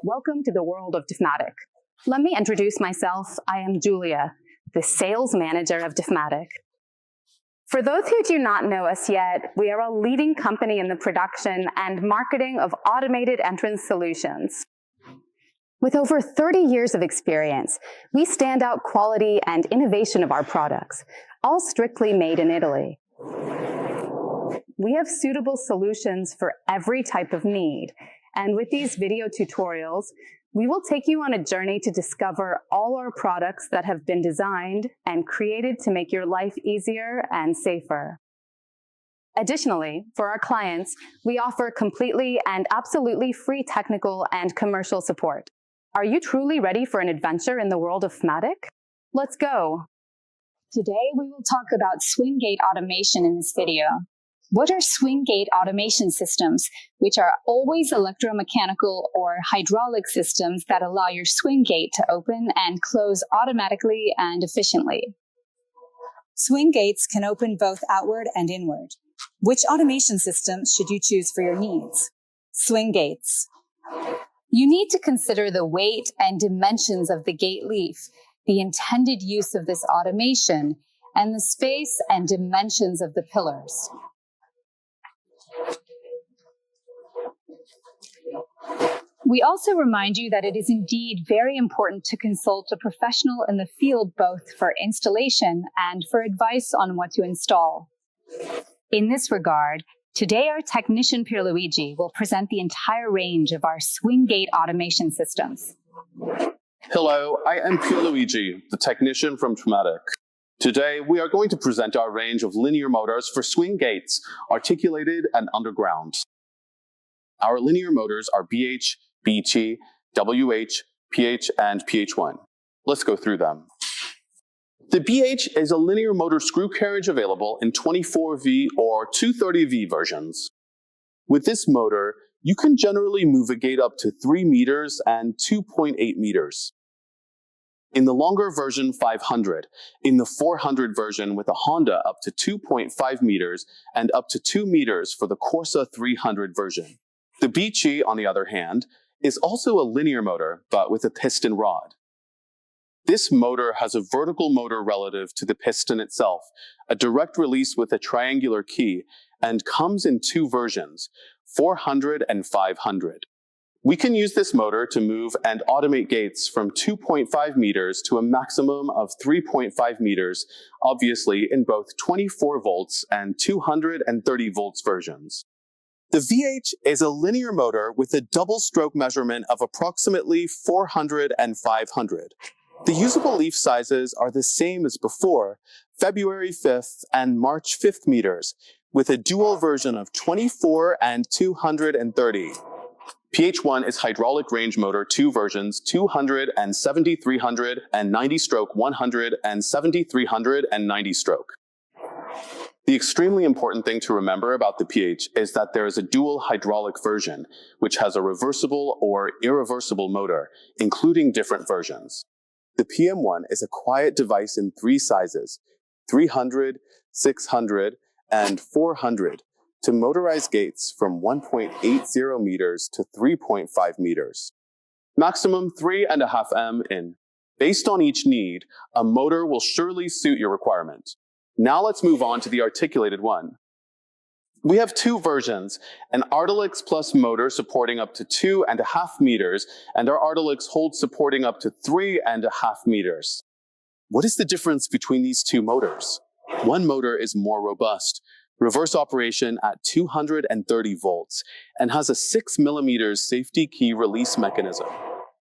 Welcome to the world of Diffmatic. Let me introduce myself. I am Julia, the sales manager of Diffmatic. For those who do not know us yet, we are a leading company in the production and marketing of automated entrance solutions. With over 30 years of experience, we stand out quality and innovation of our products, all strictly made in Italy. We have suitable solutions for every type of need, and with these video tutorials, we will take you on a journey to discover all our products that have been designed and created to make your life easier and safer. Additionally, for our clients, we offer completely and absolutely free technical and commercial support. Are you truly ready for an adventure in the world of Diffmatic? Let's go! Today, we will talk about swing gate automation in this video. What are swing gate automation systems, which are always electromechanical or hydraulic systems that allow your swing gate to open and close automatically and efficiently? Swing gates can open both outward and inward. Which automation systems should you choose for your needs? Swing gates. You need to consider the weight and dimensions of the gate leaf, the intended use of this automation, and the space and dimensions of the pillars. We also remind you that it is indeed very important to consult a professional in the field both for installation and for advice on what to install. In this regard, today our technician Pierluigi will present the entire range of our swing gate automation systems. Hello, I am Pierluigi, the technician from Diffmatic. Today, we are going to present our range of linear motors for swing gates, articulated and underground. Our linear motors are BH, BT, WH, PH, and PH1. Let's go through them. The BH is a linear motor screw carriage available in 24V or 230V versions. With this motor, you can generally move a gate up to 3 meters and 2.8 meters. In the longer version 500, in the 400 version with a Honda up to 2.5 meters and up to 2 meters for the Corsa 300 version. The BG, on the other hand, is also a linear motor, but with a piston rod. This motor has a vertical motor relative to the piston itself, a direct release with a triangular key, and comes in two versions, 400 and 500. We can use this motor to move and automate gates from 2.5 meters to a maximum of 3.5 meters, obviously in both 24 volts and 230 volts versions. The VH is a linear motor with a double stroke measurement of approximately 400 and 500. The usable leaf sizes are the same as before, February 5th and March 5th meters, with a dual version of 24 and 230. PH1 is hydraulic range motor, two versions, 200 and 7300 and 90 stroke 100 and 7300 and 90 stroke. The extremely important thing to remember about the PH is that there is a dual hydraulic version, which has a reversible or irreversible motor, including different versions. The PM1 is a quiet device in three sizes, 300, 600, and 400, to motorize gates from 1.80 meters to 3.5 meters. Maximum 3.5 M in. Based on each need, a motor will surely suit your requirement. Now let's move on to the articulated one. We have two versions, an Artilix Plus motor supporting up to 2.5 meters, and our Artilix Hold supporting up to 3.5 meters. What is the difference between these two motors? One motor is more robust, reverse operation at 230 volts, and has a 6 millimeters safety key release mechanism.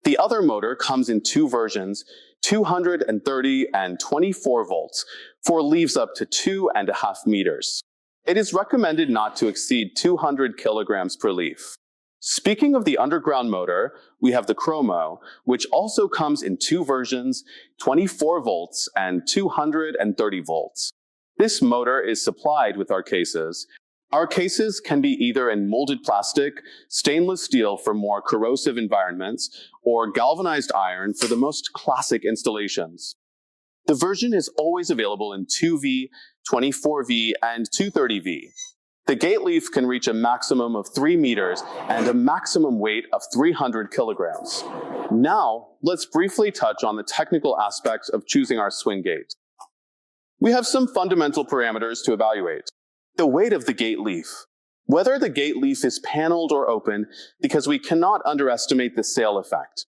The other motor comes in two versions, 230 and 24 volts, for leaves up to 2.5 meters. It is recommended not to exceed 200 kilograms per leaf. Speaking of the underground motor, we have the Chromo, which also comes in two versions, 24 volts and 230 volts. This motor is supplied with our cases. Our cases can be either in molded plastic, stainless steel for more corrosive environments, or galvanized iron for the most classic installations. The version is always available in 2V, 24V, and 230V. The gate leaf can reach a maximum of 3 meters and a maximum weight of 300 kilograms. Now, let's briefly touch on the technical aspects of choosing our swing gate. We have some fundamental parameters to evaluate. The weight of the gate leaf. Whether the gate leaf is paneled or open, because we cannot underestimate the sail effect.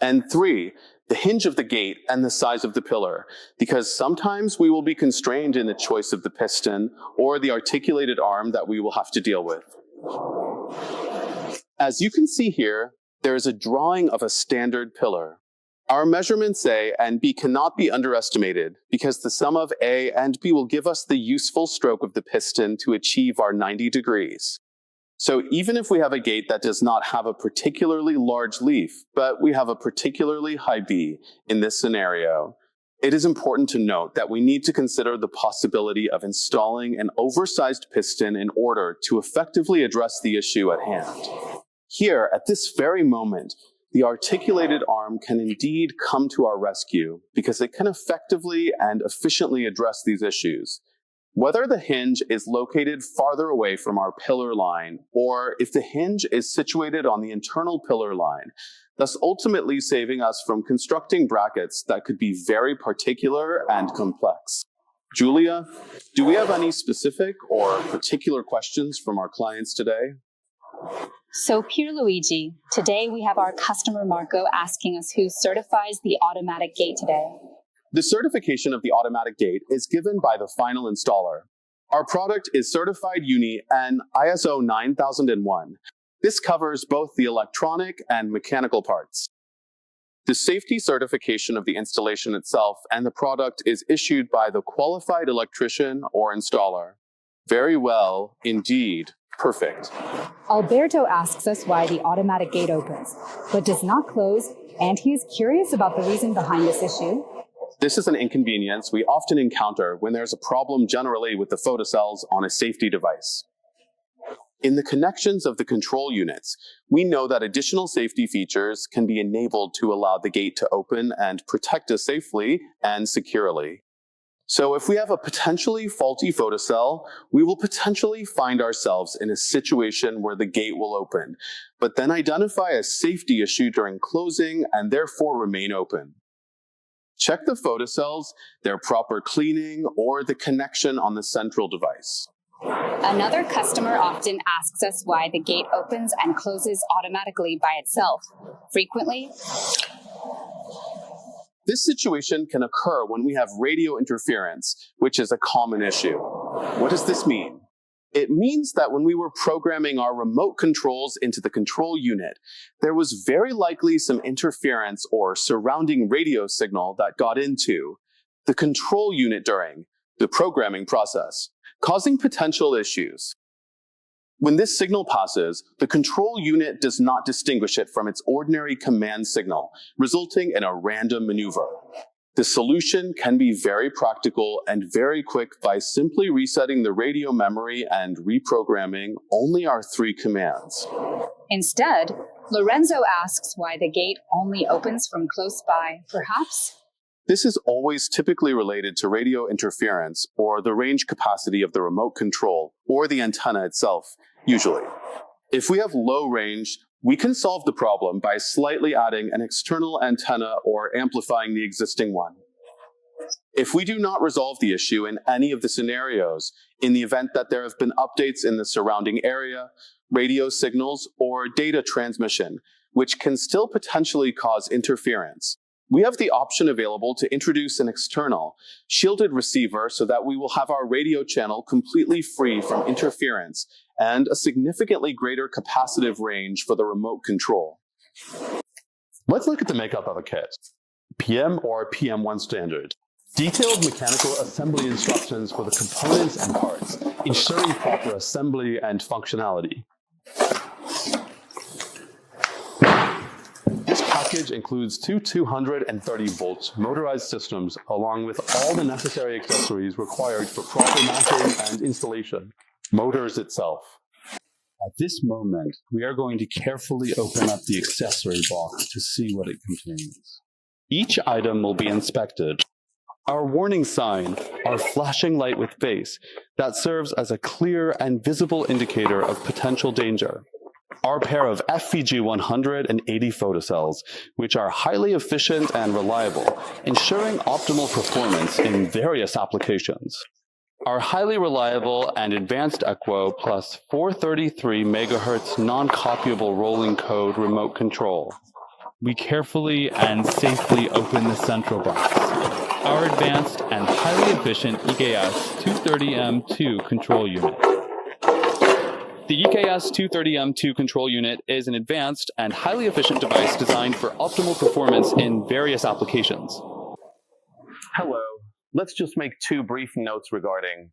And 3, the hinge of the gate and the size of the pillar, because sometimes we will be constrained in the choice of the piston or the articulated arm that we will have to deal with. As you can see here, there is a drawing of a standard pillar. Our measurements A and B cannot be underestimated because the sum of A and B will give us the useful stroke of the piston to achieve our 90 degrees. So even if we have a gate that does not have a particularly large leaf, but we have a particularly high B in this scenario, it is important to note that we need to consider the possibility of installing an oversized piston in order to effectively address the issue at hand. Here, at this very moment, the articulated arm can indeed come to our rescue because it can effectively and efficiently address these issues. Whether the hinge is located farther away from our pillar line, or if the hinge is situated on the internal pillar line, thus ultimately saving us from constructing brackets that could be very particular and complex. Julia, do we have any specific or particular questions from our clients today? So Pierluigi, today we have our customer Marco asking us who certifies the automatic gate today. The certification of the automatic gate is given by the final installer. Our product is certified UNI and ISO 9001. This covers both the electronic and mechanical parts. The safety certification of the installation itself and the product is issued by the qualified electrician or installer. Very well, indeed, perfect. Alberto asks us why the automatic gate opens, but does not close, and he is curious about the reason behind this issue. This is an inconvenience we often encounter when there's a problem generally with the photocells on a safety device. In the connections of the control units, we know that additional safety features can be enabled to allow the gate to open and protect us safely and securely. So if we have a potentially faulty photocell, we will potentially find ourselves in a situation where the gate will open, but then identify a safety issue during closing and therefore remain open. Check the photocells, their proper cleaning, or the connection on the central device. Another customer often asks us why the gate opens and closes automatically by itself. Frequently, this situation can occur when we have radio interference, which is a common issue. What does this mean? It means that when we were programming our remote controls into the control unit, there was very likely some interference or surrounding radio signal that got into the control unit during the programming process, causing potential issues. When this signal passes, the control unit does not distinguish it from its ordinary command signal, resulting in a random maneuver. The solution can be very practical and very quick by simply resetting the radio memory and reprogramming only our 3 commands. instead, Lorenzo asks why the gate only opens from close by, perhaps? This is always typically related to radio interference or the range capacity of the remote control or the antenna itself, usually. If we have low range, we can solve the problem by slightly adding an external antenna or amplifying the existing one. If we do not resolve the issue in any of the scenarios, in the event that there have been updates in the surrounding area, radio signals, or data transmission, which can still potentially cause interference, we have the option available to introduce an external, shielded receiver so that we will have our radio channel completely free from interference and a significantly greater capacitive range for the remote control. Let's look at the makeup of a kit. PM or PM1 standard. Detailed mechanical assembly instructions for the components and parts, ensuring proper assembly and functionality. This package includes two 230-volt motorized systems along with all the necessary accessories required for proper mounting and installation. Motors itself. At this moment, we are going to carefully open up the accessory box to see what it contains. Each item will be inspected. Our warning sign, our flashing light with base, that serves as a clear and visible indicator of potential danger. Our pair of FVG 180 photocells, which are highly efficient and reliable, ensuring optimal performance in various applications. Our highly reliable and advanced Equo plus 433 MHz non-copyable rolling code remote control. We carefully and safely open the central box. Our advanced and highly efficient EKS 230M2 control unit. The EKS 230M2 control unit is an advanced and highly efficient device designed for optimal performance in various applications. Hello. Let's just make two brief notes regarding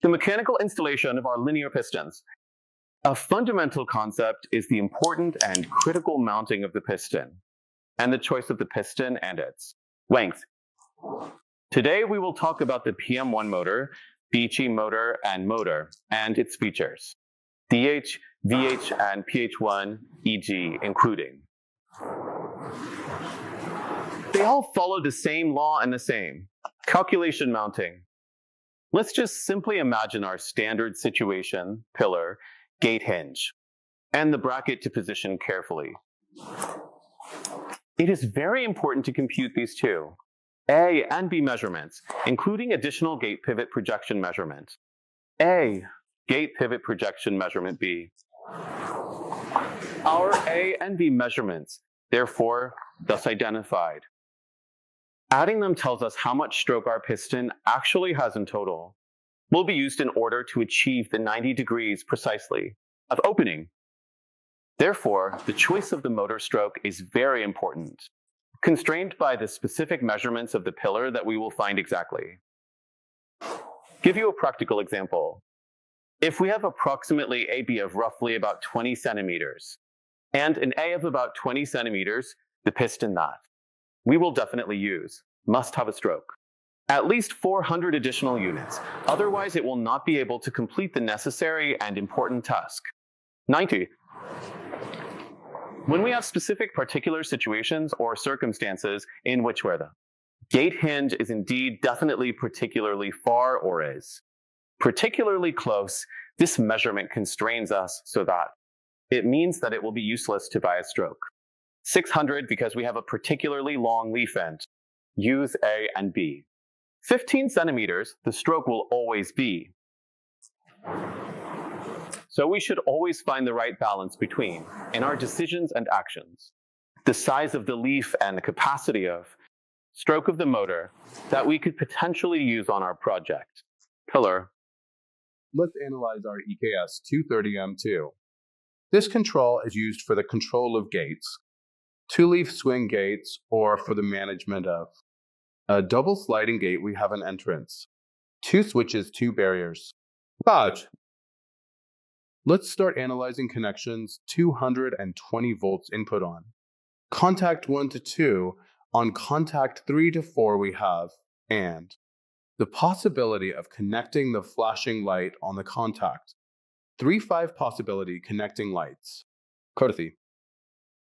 the mechanical installation of our linear pistons. A fundamental concept is the important and critical mounting of the piston, and the choice of the piston and its length. Today we will talk about the PM1 motor, BG motor, and its features. DH, VH, and PH1, EG, including. They all follow the same law and the same. Calculation mounting. Let's just simply imagine our standard situation, pillar, gate hinge, and the bracket to position carefully. It is very important to compute these two, A and B measurements, including additional gate pivot projection measurement. A, gate pivot projection measurement B. Our A and B measurements, therefore, thus identified. Adding them tells us how much stroke our piston actually has in total, will be used in order to achieve the 90 degrees precisely of opening. Therefore, the choice of the motor stroke is very important, constrained by the specific measurements of the pillar that we will find exactly. Give you a practical example. If we have approximately a B of roughly about 20 centimeters, and an A of about 20 centimeters, the piston that we will definitely use must have a stroke. At least 400 additional units, otherwise it will not be able to complete the necessary and important task. 90. When we have specific particular situations or circumstances in which where the gate hinge is indeed definitely particularly far or is particularly close, this measurement constrains us so that it means that it will be useless to buy a stroke. 600 because we have a particularly long leaf end. Use A and B. 15 centimeters, the stroke will always be. So we should always find the right balance between, in our decisions and actions, the size of the leaf and the capacity of stroke of the motor that we could potentially use on our project. Pillar. Let's analyze our EKS 230M2. This control is used for the control of gates, two-leaf swing gates, or for the management of. A double sliding gate, we have an entrance. Two switches, two barriers. Badge. Let's start analyzing connections 220 volts input on. Contact 1 to 2, on contact 3 to 4 we have and. The possibility of connecting the flashing light on the contact. 3-5 possibility connecting lights. Courtesy.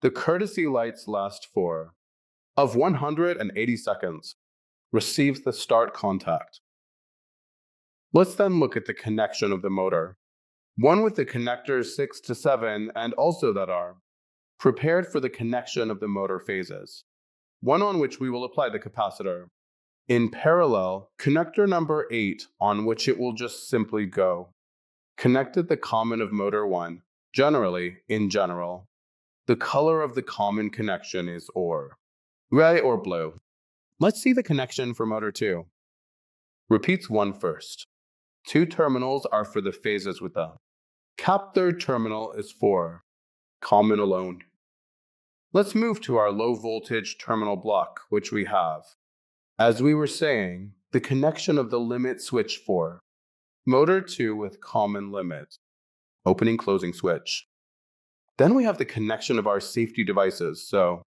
The courtesy lights last for of 180 seconds. Receives the start contact. Let's then look at the connection of the motor. One with the connectors 6 to 7 and also that are prepared for the connection of the motor phases. One on which we will apply the capacitor. In parallel, connector number 8 on which it will just simply go. Connected the common of motor 1, generally, in general. The color of the common connection is or, red or blue. Let's see the connection for motor 2. Repeats 1 first. 2 terminals are for the phases with the cap third terminal is for common alone. Let's move to our low voltage terminal block, which we have. As we were saying, the connection of the limit switch for motor 2 with common limit, opening closing switch. Then we have the connection of our safety devices, so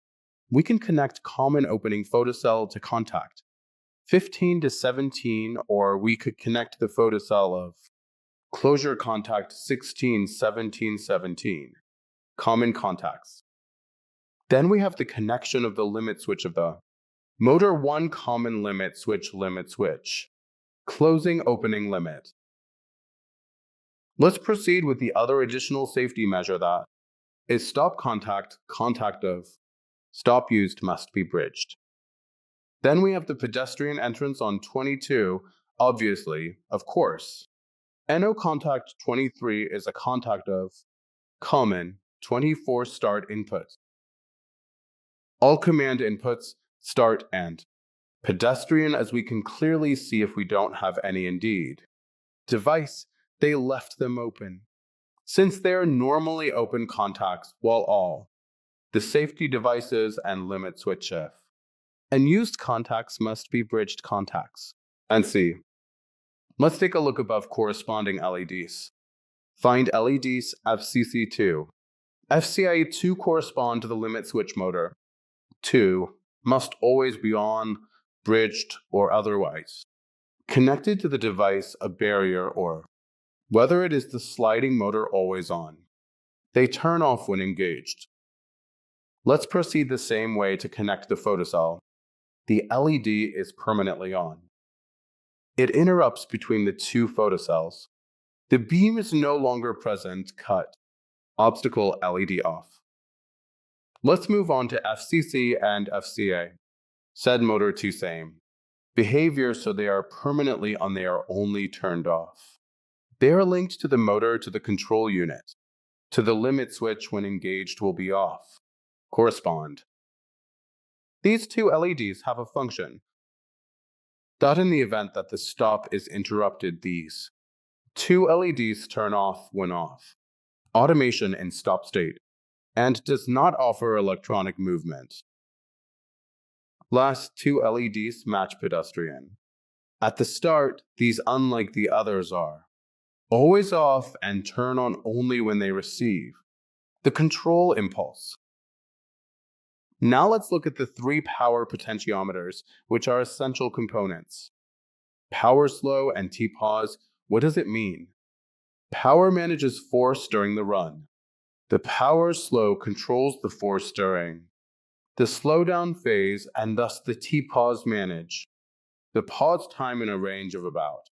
we can connect common opening photocell to contact 15 to 17, or we could connect the photocell of closure contact 16, 17, 17, common contacts. Then we have the connection of the limit switch of the motor 1 common limit switch, closing opening limit. Let's proceed with the other additional safety measure, that is stop contact, contact of, stop used must be bridged. Then we have the pedestrian entrance on 22, obviously, of course. NO contact 23 is a contact of, common, 24 start input. All command inputs start and. Pedestrian, as we can clearly see if we don't have any indeed. Device, they left them open. Since they are normally open contacts, while all, the safety devices and limit switch if. And used contacts must be bridged contacts. And C. Let's take a look above corresponding LEDs. Find LEDs FCC2. FCIE2 correspond to the limit switch motor. 2 must always be on, bridged, or otherwise. Connected to the device a barrier or, whether it is the sliding motor always on. They turn off when engaged. Let's proceed the same way to connect the photocell. The LED is permanently on. It interrupts between the two photocells. The beam is no longer present, cut. Obstacle LED off. Let's move on to FCC and FCA. Said motor to same. Behavior, so they are permanently on, they are only turned off. They are linked to the motor to the control unit. To the limit switch when engaged will be off. Correspond. These two LEDs have a function. That in the event that the stop is interrupted, these two LEDs turn off when off. Automation in stop state, and does not offer electronic movement. Last two LEDs match pedestrian. At the start, these, unlike the others, are always off and turn on only when they receive the control impulse. Now let's look at the 3 power potentiometers, which are essential components. Power slow and T-pause, what does it mean? Power manages force during the run. The power slow controls the force during the slowdown phase, and thus the T-pause manage the pause time in a range of about.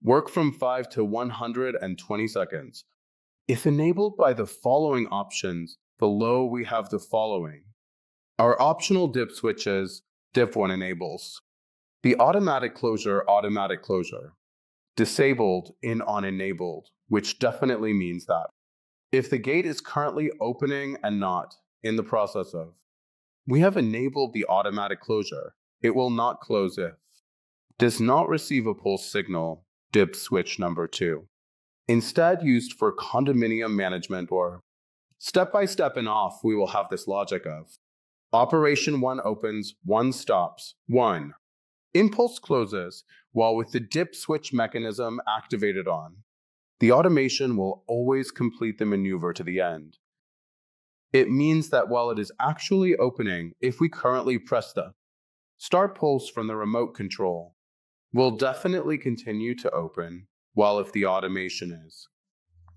Work from 5 to 120 seconds. If enabled by the following options, below we have the following. Our optional dip switches, dip when enables. The automatic closure, disabled in on enabled, which definitely means that if the gate is currently opening and not in the process of, we have enabled the automatic closure. It will not close if. Does not receive a pulse signal, dip switch number 2. Instead used for condominium management or step-by-step and off, we will have this logic of operation 1 opens, 1 stops, 1. Impulse closes, while with the dip switch mechanism activated on, the automation will always complete the maneuver to the end. It means that while it is actually opening, if we currently press the start pulse from the remote control, will definitely continue to open, while if the automation is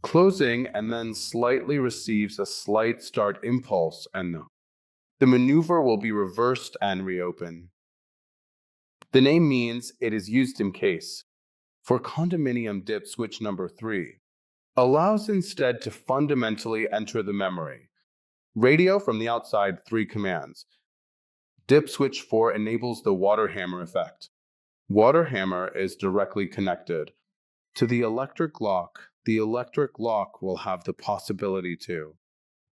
closing and then slightly receives a slight start impulse, and the maneuver will be reversed and reopen. The name means it is used in case. For condominium dip switch number 3, allows instead to fundamentally enter the memory. Radio from the outside 3 commands. Dip switch 4 enables the water hammer effect. Water hammer is directly connected to the electric lock. The electric lock will have the possibility to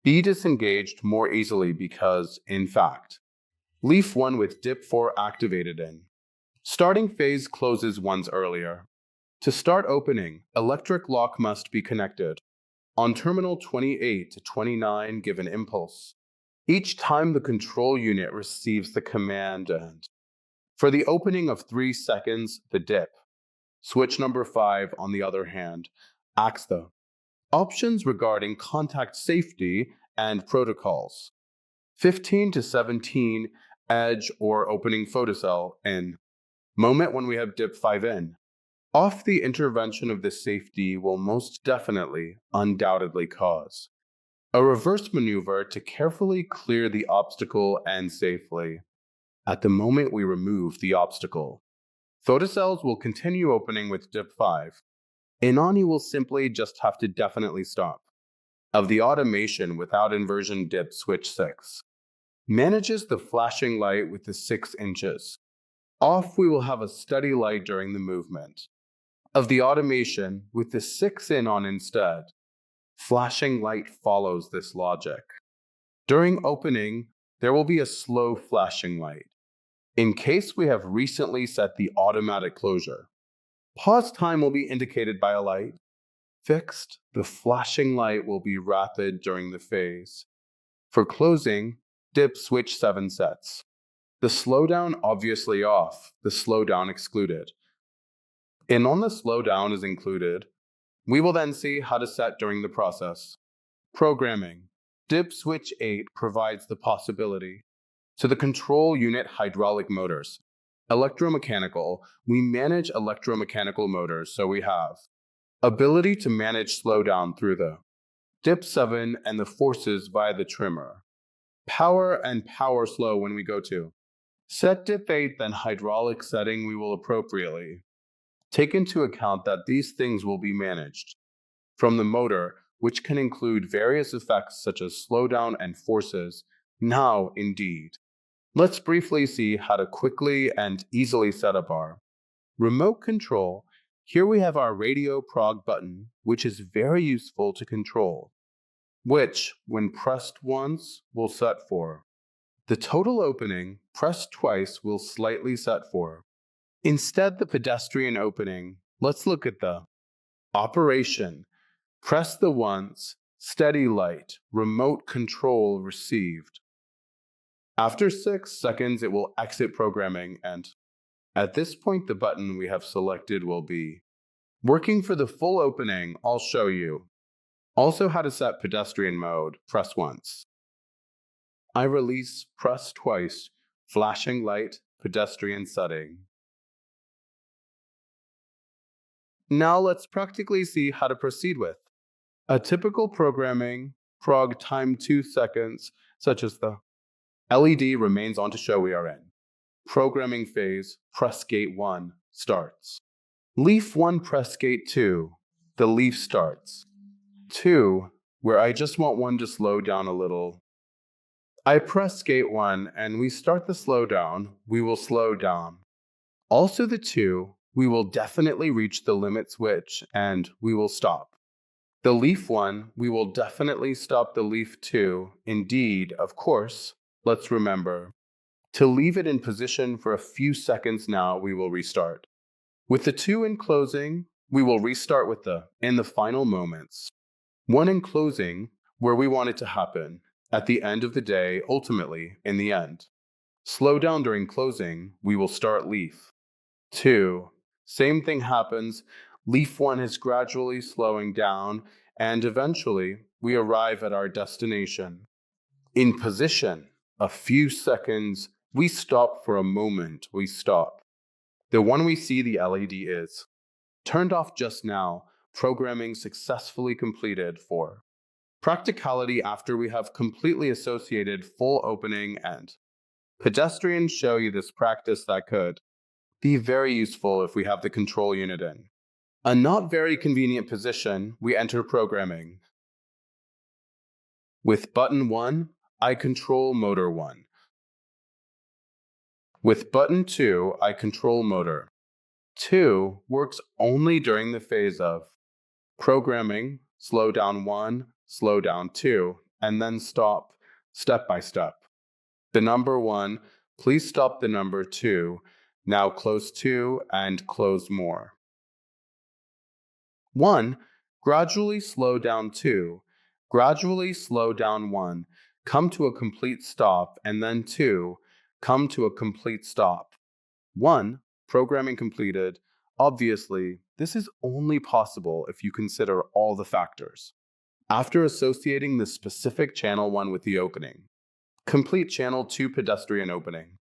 be disengaged more easily because, in fact, leaf 1 with dip 4 activated in. Starting phase closes once earlier. To start opening, electric lock must be connected. On terminal 28 to 29, give an impulse. Each time the control unit receives the command and for the opening of 3 seconds, the dip. Switch number 5, on the other hand, acts the options regarding contact safety and protocols. 15 to 17, edge or opening photocell in. Moment when we have dip 5 in. Off the intervention of the safety will most definitely, undoubtedly cause a reverse maneuver to carefully clear the obstacle and safely. At the moment we remove the obstacle, photocells will continue opening with dip 5. In on, you will simply just have to definitely stop. Of the automation without inversion dip switch 6. Manages the flashing light with the 6 inches. Off, we will have a steady light during the movement. Of the automation with the 6 in on instead, flashing light follows this logic. During opening, there will be a slow flashing light, in case we have recently set the automatic closure. Pause time will be indicated by a light. Fixed, the flashing light will be rapid during the phase. For closing, dip switch 7 sets. The slowdown obviously off, the slowdown excluded. In on the slowdown is included. We will then see how to set during the process. Programming. Dip switch 8 provides the possibility. To the control unit hydraulic motors. Electromechanical, we manage electromechanical motors, so we have ability to manage slowdown through the dip 7 and the forces via the trimmer. Power and power slow when we go to. Set dip 8, then hydraulic setting we will appropriately. Take into account that these things will be managed from the motor, which can include various effects such as slowdown and forces. Now, indeed. Let's briefly see how to quickly and easily set up our remote control. Here we have our radio prog button, which is very useful to control, which, when pressed once, will set for the total opening. Pressed twice will slightly set for instead the pedestrian opening. Let's look at the operation. Press the once, steady light, remote control received. After 6 seconds, it will exit programming, and at this point, the button we have selected will be working for the full opening. I'll show you. Also how to set pedestrian mode. Press once. I release, press twice, flashing light, pedestrian setting. Now let's practically see how to proceed with a typical programming prog time 2 seconds, such as the LED remains on to show we are in. Programming phase, press gate 1, starts. Leaf 1, press gate 2, the leaf starts. 2, where I just want 1 to slow down a little. I press gate 1 and we start the slowdown, we will slow down. Also the 2, we will definitely reach the limit switch and we will stop. The leaf 1, we will definitely stop the leaf 2. Indeed, of course, let's remember to leave it in position for a few seconds. Now we will restart. With the 2 in closing, we will restart with the in the final moments. 1 in closing, where we want it to happen, at the end of the day, ultimately, in the end. Slow down during closing, we will start leaf 2. Same thing happens, leaf 1 is gradually slowing down, and eventually we arrive at our destination. In position, a few seconds, we stop for a moment, we stop. The one we see the LED is turned off just now, programming successfully completed for practicality after we have completely associated full opening and pedestrians show you this practice that could be very useful if we have the control unit in a not very convenient position. We enter programming. With button 1, I control motor 1. With button 2, I control motor. 2 works only during the phase of programming, slow down 1, slow down 2, and then stop step by step. The number 1, please stop the number 2, now close 2 and close more. 1, gradually slow down 2, gradually slow down 1, come to a complete stop, and then 2, come to a complete stop. 1, programming completed. Obviously, this is only possible if you consider all the factors. After associating the specific channel 1 with the opening, complete channel 2 pedestrian opening.